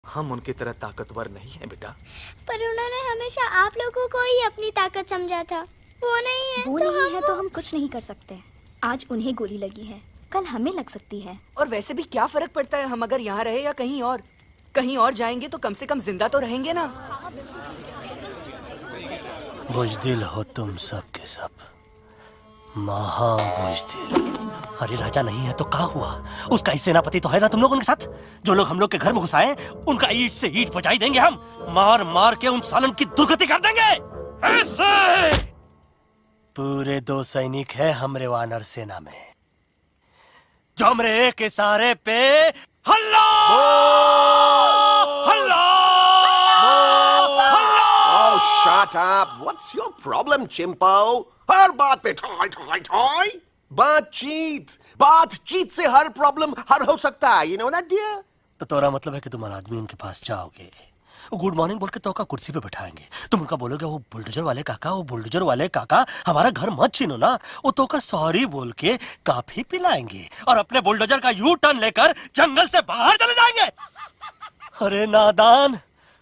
हम उनकी तरह ताकतवर नहीं हैं बेटा। पर उन्होंने हमेशा आप लोगों को ही अपनी ताकत समझा था। वो नहीं है, वो नहीं है तो हम कुछ नहीं कर सकते। आज उन्हें गोली लगी है, कल हमें लग सकती है। और वैसे भी क्या फर्क पड़ता है हम अगर यहाँ रहे या कहीं और? कहीं और जाएंगे तो कम से कम जिंदा तो रहेंगे ना। बुज़दिल हो तुम सब के सब, महा बुज़दिल। अरे राजा नहीं है तो क्या हुआ? उसका ही सेनापति तो है ना तुम लोग उनके साथ। जो लोग हम लोग के घर में घुसाए उनका ईंट से ईंट बजाई देंगे हम। मार मार के उन सालन की दुर्गति कर देंगे। ऐसे पूरे 2 सैनिक है हमरे वानर सेना में, जो हमरे एक इशारे पे हल्ला हल्ला हल्ला। Oh, shut up! What's your problem, चिंपो? हर बात पे ठोय ठोय ठोय। बातचीत से हर प्रॉब्लम हल हो सकता है, you know that, dear? तो तोरा मतलब है कि तुम आदमी उनके पास जाओगे, वो गुड मॉर्निंग बोल के तो का कुर्सी पे बैठाएंगे, तुम उनका बोलोगे वो बुलडोजर वाले काका हमारा घर मत छीनो ना, वो तो का सॉरी बोल के काफी पिलाएंगे और अपने बुलडोजर का यू टर्न लेकर जंगल से बाहर चले जाएंगे। अरे नादान,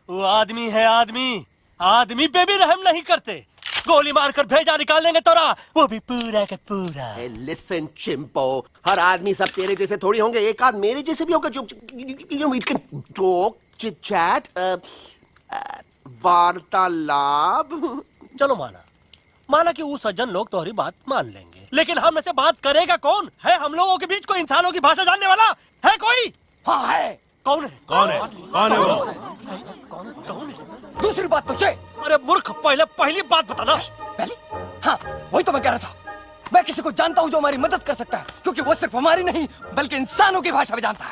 वो आदमी है आदमी पे भी रहम नहीं करते। गोली मारकर भेजा निकाल लेंगे तोरा, वो भी पूरा का पूरा। Hey, listen, चिंपो, हर आदमी सब तेरे जैसे थोड़ी होंगे, एक आध मेरे जैसे भी होगा जो we can talk, chit chat, वार्तालाप। चलो माना कि वो सज्जन लोग तुम्हारी बात मान लेंगे, लेकिन हम ऐसे बात करेगा कौन है? हम लोगों के बीच कोई इंसानों की भाषा जानने वाला है कोई? हाँ है। कौन है वो? दूसरी बात तो ये। अरे मूर्ख, पहली बात बताना। पहले? हाँ, वही तो मैं कह रहा था। मैं किसी को जानता हूँ जो हमारी मदद कर सकता है, क्योंकि वो सिर्फ हमारी नहीं बल्कि इंसानों की भाषा भी जानता है।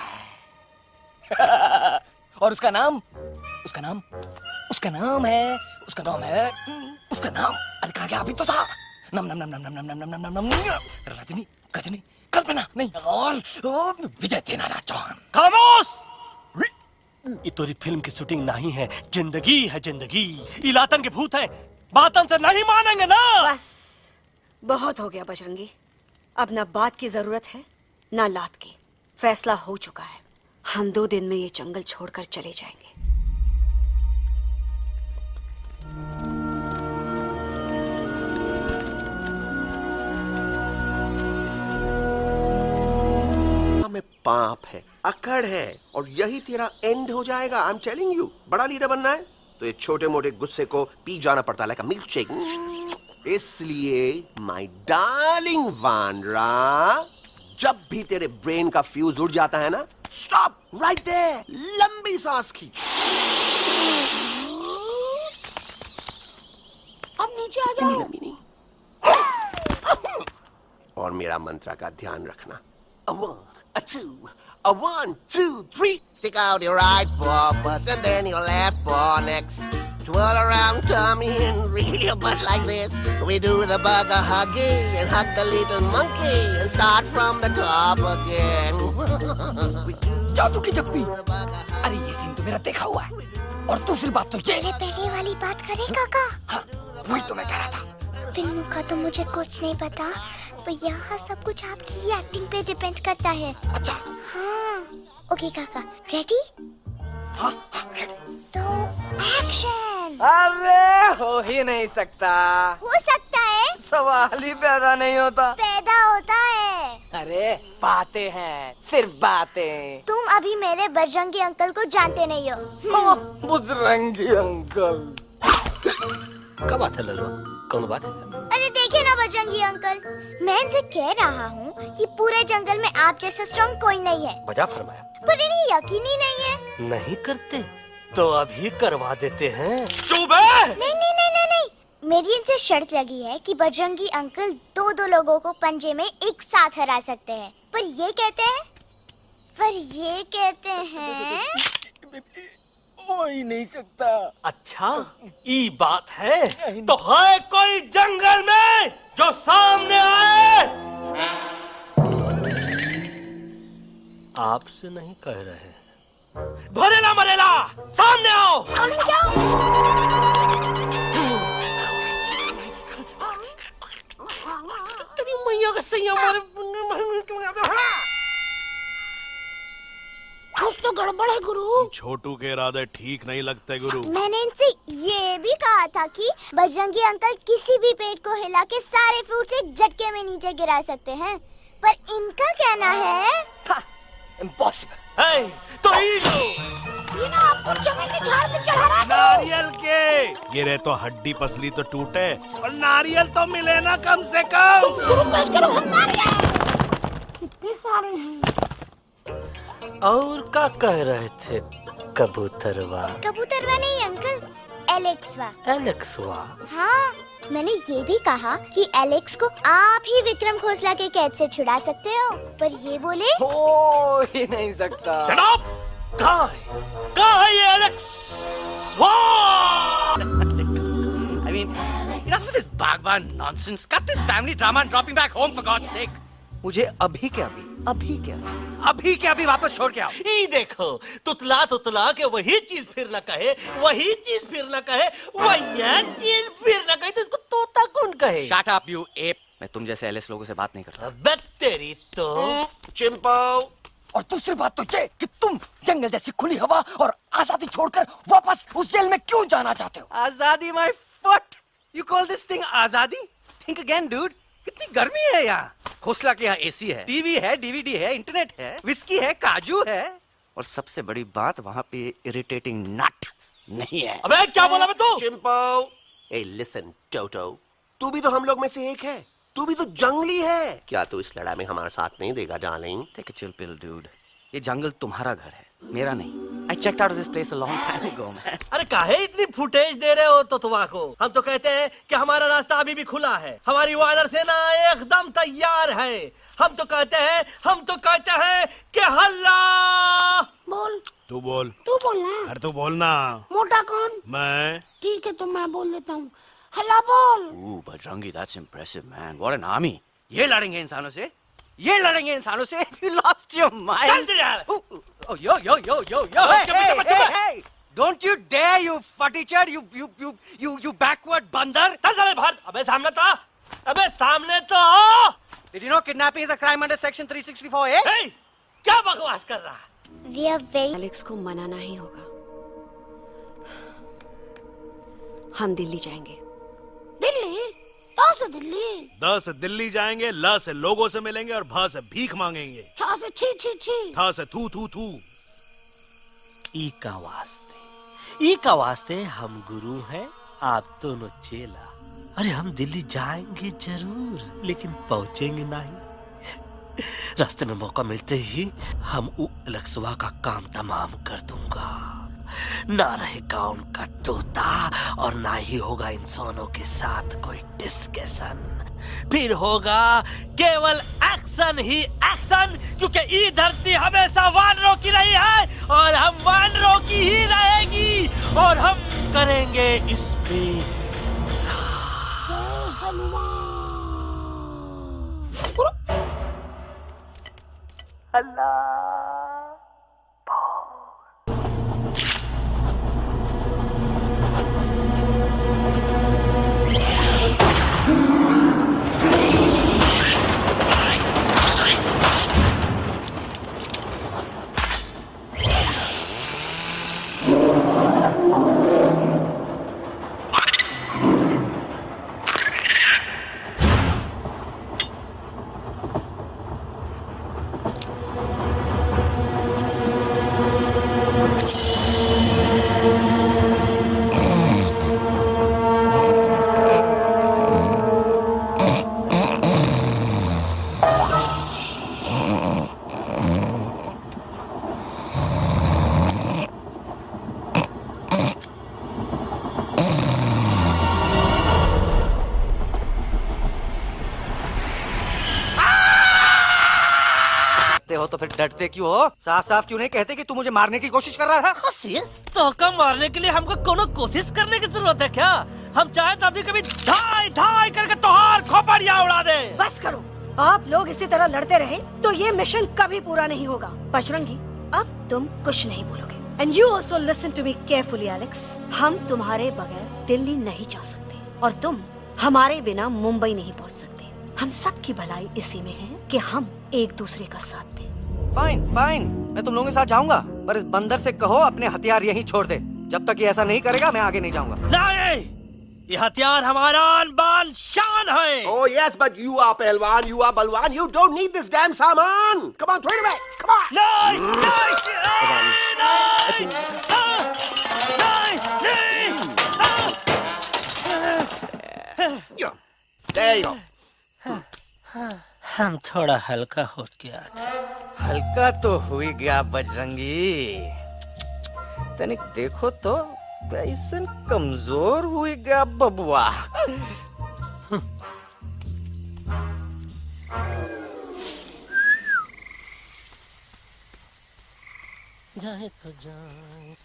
और उसका नाम है अरे कहा गया अभी तो था। नम नम नम नम नम नम नम नम नम नम रजनी गजनी कल्पना नहीं और विजय तेनालीराम चौहान। खामोश! ये तोरी फिल्म की शूटिंग नहीं है, जिंदगी है जिंदगी। इलातन के भूत है, बातन से नहीं मानेंगे ना। बस बहुत हो गया बजरंगी, अब ना बात की जरूरत है ना लात की। फैसला हो चुका है, हम 2 दिन में ये जंगल छोड़कर चले जाएंगे। में पाप है, अकड़ है और यही तेरा एंड हो जाएगा। आई एम टेलिंग यू, बड़ा लीडर बनना है तो ये छोटे मोटे गुस्से को पी जाना पड़ता है, लाइक अ मिल्क शेक। इसलिए माय डार्लिंग वानरा, जब भी तेरे ब्रेन का फ्यूज उड़ जाता है ना, स्टॉप राइट देयर, लंबी सांस खींच। अब नीचे आ जाओ। लंबी नहीं। और मेरा मंत्र का ध्यान रखना। A 2, a 1, 2, 3. Stick out your right paw first and then your left paw next. Twirl around tummy and reel your butt like this. We do the bugger huggy and hug the little monkey and start from the top again. जादू की जप्पी। अरे ये scene तो मेरा देखा हुआ है। और दूसरी बात तो ये। पहले वाली बात करें काका? हाँ, वही तो मैं कह रहा था। फिल्म का तो मुझे कुछ नहीं पता, पर यहाँ सब कुछ आपकी एक्टिंग पे डिपेंड करता है। अच्छा। हाँ, ओके काका, रेडी? हाँ, रेडी। तो एक्शन। अरे हो ही नहीं सकता। हो सकता है। सवाल ही पैदा नहीं होता। पैदा होता है। अरे बातें हैं, सिर्फ बातें। तुम अभी मेरे बजरंगी अंकल को जानते नहीं हो। बजरंगी अंकल। क्या बात है लल्लू, कौन बात है? अरे देखिए ना बजरंगी अंकल, मैं इनसे कह रहा हूँ कि पूरे जंगल में आप जैसा स्ट्रॉन्ग कोई नहीं है। बजा फरमाया। पर इन्हें यकीन ही नहीं है। नहीं करते तो अभी करवा देते हैं। चुप है। नहीं, मेरी इनसे शर्त लगी है कि बजरंगी अंकल 2 लोगों को पंजे में एक साथ हरा सकते हैं। पर ये कहते हैं हो ही नहीं सकता। अच्छा, ये बात है तो है कोई जंगल में जो सामने आए? आपसे नहीं कह रहे, भरेला मरेला सामने आओ। तेरी मैया का सही हमारे कुछ तो गड़बड़ है गुरु। छोटू के इरादे ठीक नहीं लगते गुरु। मैंने इनसे ये भी कहा था कि बजरंगी अंकल किसी भी पेड़ को हिला के सारे फ्रूट्स एक झटके में नीचे गिरा सकते हैं, पर इनका कहना है इम्पॉसिबल। तो ही लो। ये ना आपको जंगल के झाड़ पे चढ़ा रहा है। नारियल के गिरे तो हड्डी पसली तो टूटे, और नारियल तो मिले ना कम से कम। गुरु पेश करो हम नारियल। कितने सारे हैं। और क्या कह रहे थे कबूतरवा? कबूतरवा नहीं अंकल, एलेक्सवा। एलेक्सवा? हाँ, मैंने ये भी कहा कि एलेक्स को आप ही विक्रम खोसला के कैद से छुड़ा सकते हो, पर ये बोले हो ही नहीं सकता। Shut up! कहाँ है ये एलेक्सवा? I mean, enough with this Bhagwan nonsense. Cut this family drama and dropping back home for God's sake. मुझे अभी के अभी वापस छोड़ के आओ। ई देखो, तुतला के वही चीज फिर न कहे, वही चीज फिर न कहे, वही चीज फिर न कहे, तो इसको तोता कौन कहे? Shut up, you ape. मैं तुम जैसे एलएस लोगों से बात नहीं करता। अबे तेरी तो। चिंपो। और दूसरी बात तो ये कि तुम जंगल जैसी खुली हवा और आजादी छोड़कर वापस उस जेल में क्यों जाना चाहते हो? आजादी my foot. You call this thing आजादी? Think again, dude. कितनी गर्मी है यहाँ। खोसला के यहाँ एसी है, टीवी है, डीवीडी है, इंटरनेट है, विस्की है, काजू है, और सबसे बड़ी बात वहाँ पे इरिटेटिंग नट नहीं है। अबे क्या बोला मैं तू? चिंपो। ए लिसन टोटो, तू भी तो हम लोग में से एक है, तू भी तो जंगली है। क्या तू इस लड़ाई में हमारा साथ नहीं देगा darling? Take a chill pill, dude. ये जंगल तुम्हारा घर है, मेरा नहीं। I checked out of this place a long time ago, man. अरे काहे इतनी फुटेज दे रहे हो तुतवा को? हम तो कहते हैं कि हमारा रास्ता अभी भी खुला है, हमारी वानर सेना एकदम तैयार है। हम तो कहते हैं कि हल्ला। बोल। तू बोल। तू बोलना। अरे तू बोलना। मोटा कौन? मैं। ठीक है तो मैं बोल लेता हूँ। हल्ला बोल। Ooh, Bajrangi, that's impressive, man. What an army. ये लड़ेंगे इंसानों से? ये लड़ेंगे इंसानों से? You lost your mind. चल दे यार। Oh, yo. Hey. Don't you dare, you fatty-chad, you backward बंदर. चल चल बाहर। अबे सामने तो आओ। Did you know kidnapping is a crime under section 364A? Hey, क्या बकवास कर रहा है? We are very एलेक्स को मनाना ही होगा। हम दिल्ली जाएंगे। दिल्ली? तो से दिल्ली। द से दिल्ली जाएंगे, ल से लोगों से मिलेंगे, और भ से भीख मांगेंगे, छ से छी छी छी, थ से थू थू थू। ई का वास्ते हम गुरु हैं, आप दोनों चेला। अरे हम दिल्ली जाएंगे जरूर, लेकिन पहुंचेंगे नहीं। रास्ते में मौका मिलते ही हम एलेक्सवा का काम तमाम कर दूंगा। ना रहेगा उनका तोता, और ना ही होगा इंसानों के साथ कोई डिस्कशन। फिर होगा केवल एक्शन ही एक्शन, क्योंकि ये धरती हमेशा वानरों की रही है, और हम वानरों की ही रहेगी, और हम करेंगे इस पे हो तो फिर डरते क्यों हो? साफ साफ क्यों नहीं कहते कि तू मुझे मारने की कोशिश कर रहा था? तो कम मारने के लिए हमको कोनो कोशिश करने की जरूरत है क्या? हम चाहे तो अभी कभी धाई धाई करके तोहार खोपड़िया उड़ा दे। बस करो, आप लोग इसी तरह लड़ते रहे तो ये मिशन कभी पूरा नहीं होगा। बजरंगी, अब तुम कुछ नहीं बोलोगे। And you also listen to me carefully Alex. हम तुम्हारे बगैर दिल्ली नहीं जा सकते, और तुम हमारे बिना मुंबई नहीं पहुंच सकते। हम सब की भलाई इसी में है कि हम एक दूसरे का साथ दें। फाइन फाइन, मैं तुम लोगों के साथ जाऊंगा, पर इस बंदर से कहो अपने हथियार यहीं छोड़ दे। जब तक ये ऐसा नहीं करेगा मैं आगे नहीं जाऊंगा। नहीं, ये हथियार हमारा आन बान शान है। Oh yes, but you are Pelwan, you are Balwan. You don't need this damn saman. Come on, throw it away. Come on. नहीं, There you go. हम थोड़ा हल्का हो गया था। हल्का तो हुई गया बजरंगी, तनिक देखो तो कैसन कमजोर हुई गया बबुआ। जाए तो जाए।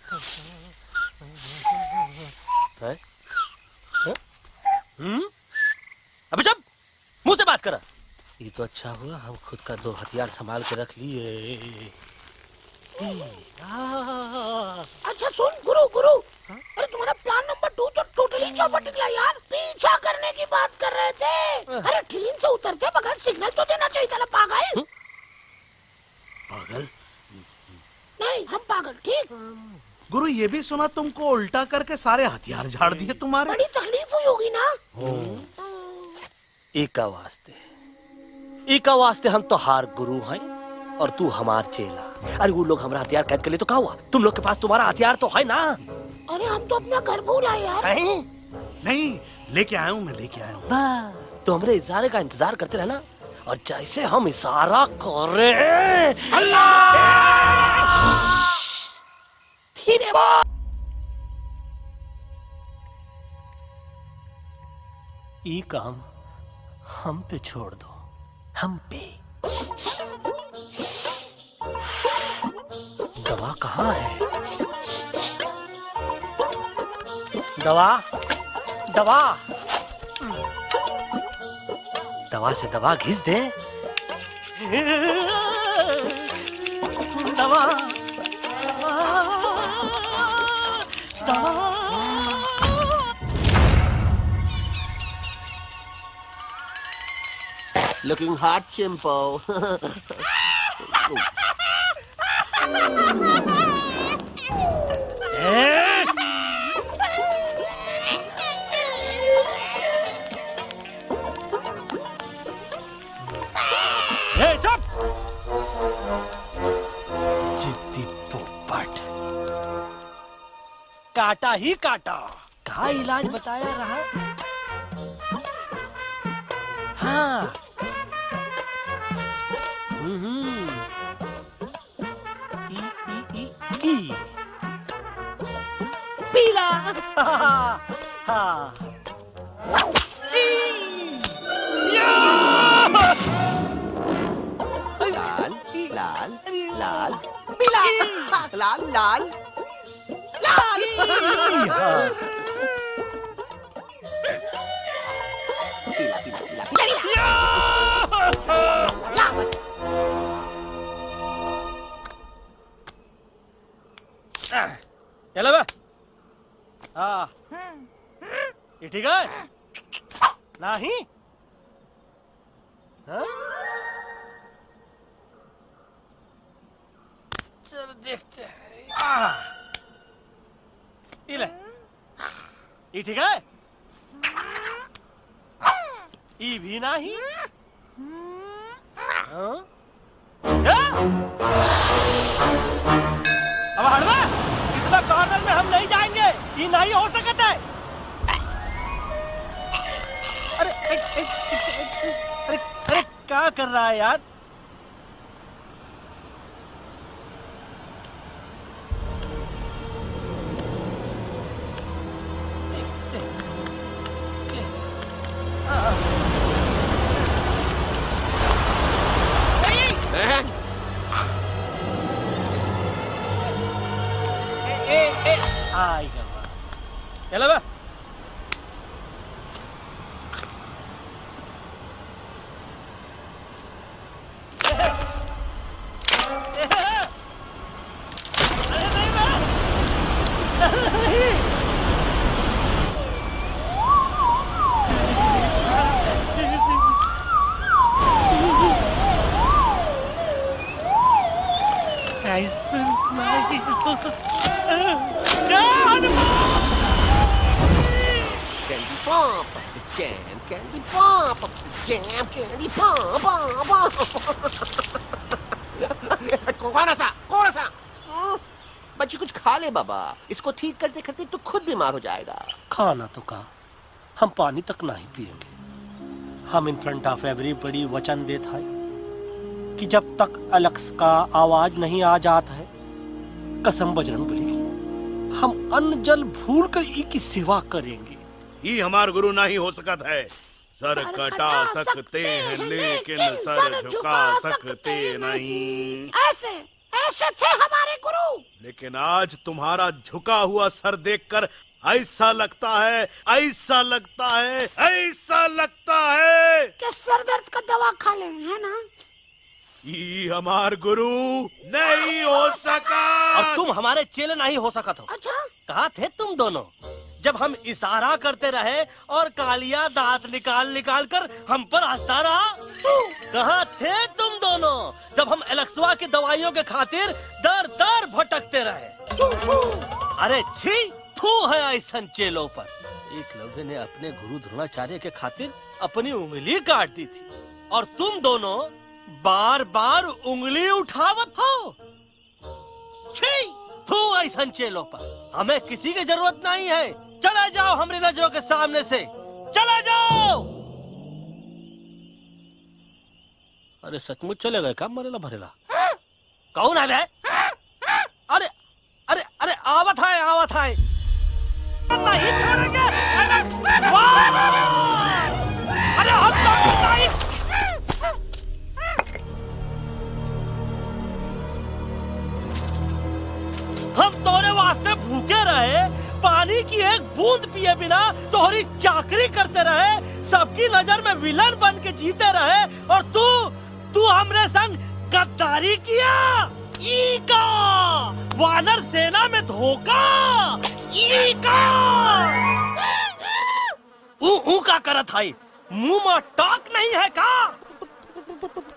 अबे चुप, मुंह से बात करा। ये तो अच्छा हुआ हम खुद का दो हथियार संभाल के रख लिए। अच्छा सुन गुरु गुरु, अरे तुम्हारा प्लान नंबर 2 तो टोटली चौपट निकला यार। पीछा करने की बात कर रहे थे। अरे ट्रेन से उतर के बगैर सिग्नल तो देना चाहिए था ना पागल। पागल? नहीं हम पागल, ठीक। गुरु ये भी सुना तुमको उल्टा करके सारे हथियार झाड़ दिए तुम्हारे। बड़ी तकलीफ हुई होगी ना। एका वास्ते हम तो हार गुरु हैं और तू हमार चेला। अरे वो लोग हमारा हथियार कैद कर ले तो क्या हुआ? तुम लोग के पास तुम्हारा हथियार तो है ना। अरे हम तो अपना घर भूल आए यार। नहीं, लेके आया हूँ, मैं लेके आया हूँ। तो हमारे इशारे का इंतजार करते रहना, और जैसे हम इशारा करें धीरे बोल। ये काम हम पे छोड़ दो, हम पे। दवा कहाँ है? दवा, दवा, दवा से दवा घिस दे। दवा, दवा। Looking hot, Chimpo. जिद्दी पोपट, काटा ही काटा। का इलाज बताया रहा? हाँ, ई पीला। हाँ, लाल, लाल, लाल, पीला, लाल, लाल, लाल। पीला, पीला, पीला। चलो बे। हाँ, ये ठीक है? नहीं? हाँ? चलो देखते हैं। ये ले, ये ठीक है? ये भी नहीं? हाँ? अब हड़वा, इतना कॉर्नर में हम नहीं जाएंगे, ये नहीं हो सकता है। अरे अरे अरे क्या कर रहा है यार? चलो बे। Candy pop, jam, candy pop, jam, candy pop, कौन सा? बच्ची कुछ खा ले बाबा, इसको ठीक करते करते तो खुद बीमार हो जाएगा। खाना तो का, हम पानी तक नहीं पिएंगे। हम इन फ्रंट ऑफ एवरीबॉडी वचन देता है कि जब तक एलेक्स का आवाज नहीं आ जाता है, कसम बजरंग बली की, हम अन्न जल भूल कर की सेवा करेंगे। ये हमार गुरु नहीं हो सकत है। सर कटा सकते हैं लेकिन सर झुका सकते नहीं। ऐसे ऐसे थे हमारे गुरु। लेकिन आज तुम्हारा झुका हुआ सर देखकर ऐसा लगता है कि सर दर्द का दवा खा ले, है ना? ये हमार गुरु नहीं हो सका। और तुम हमारे चेले नहीं हो सका तो। अच्छा, कहाँ थे तुम दोनों जब हम इशारा करते रहे और कालिया दांत निकाल कर हम पर हंसता रहा? कहाँ थे तुम दोनों जब हम एलेक्सवा की दवाइयों के खातिर दर दर भटकते रहे? अरे छी, थू है ऐसा चेलों पर। एकलव्य ने अपने गुरु द्रोणाचार्य के खातिर अपनी उंगली काट दी थी और तुम दोनों बार बार उंगली उठावत हो। छी, थू ऐसा चेलों पर। हमें किसी की जरूरत नहीं है। चले जाओ हमारी नजरों के सामने से, चले जाओ। अरे सचमुच चले गए, काम मरेला भरेला। कौन है बे? अरे अरे अरे आवत है नहीं छोड़ेंगे। अरे हम तो नहीं। हम तोरे वास्ते भूखे रहे, पानी की एक बूंद पिए बिना तोहरी चाकरी करते रहे, सबकी नजर में विलन बन के जीते रहे, और तू हमरे संग गद्दारी किया। ईका वानर सेना में धोखा। ईका ऊ का करत है? मुंह में टाक नहीं है का?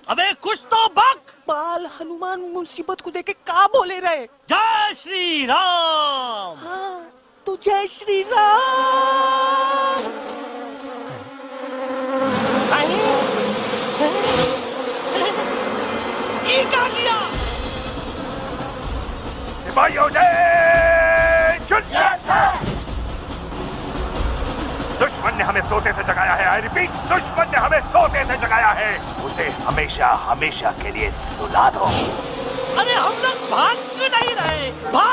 अबे कुछ तो बक। बाल हनुमान मुसीबत को देखे का बोले रहे? जय श्री राम। हाँ, तो जय श्री राम। ये क्या किया? सिपाहियों दुश्मन ने हमें सोते से जगाया है। आई रिपीट, दुश्मन ने हमें सोते से जगाया है। उसे हमेशा हमेशा के लिए सुला दो। अरे हम लोग भाग क्यों नहीं रहे? भाग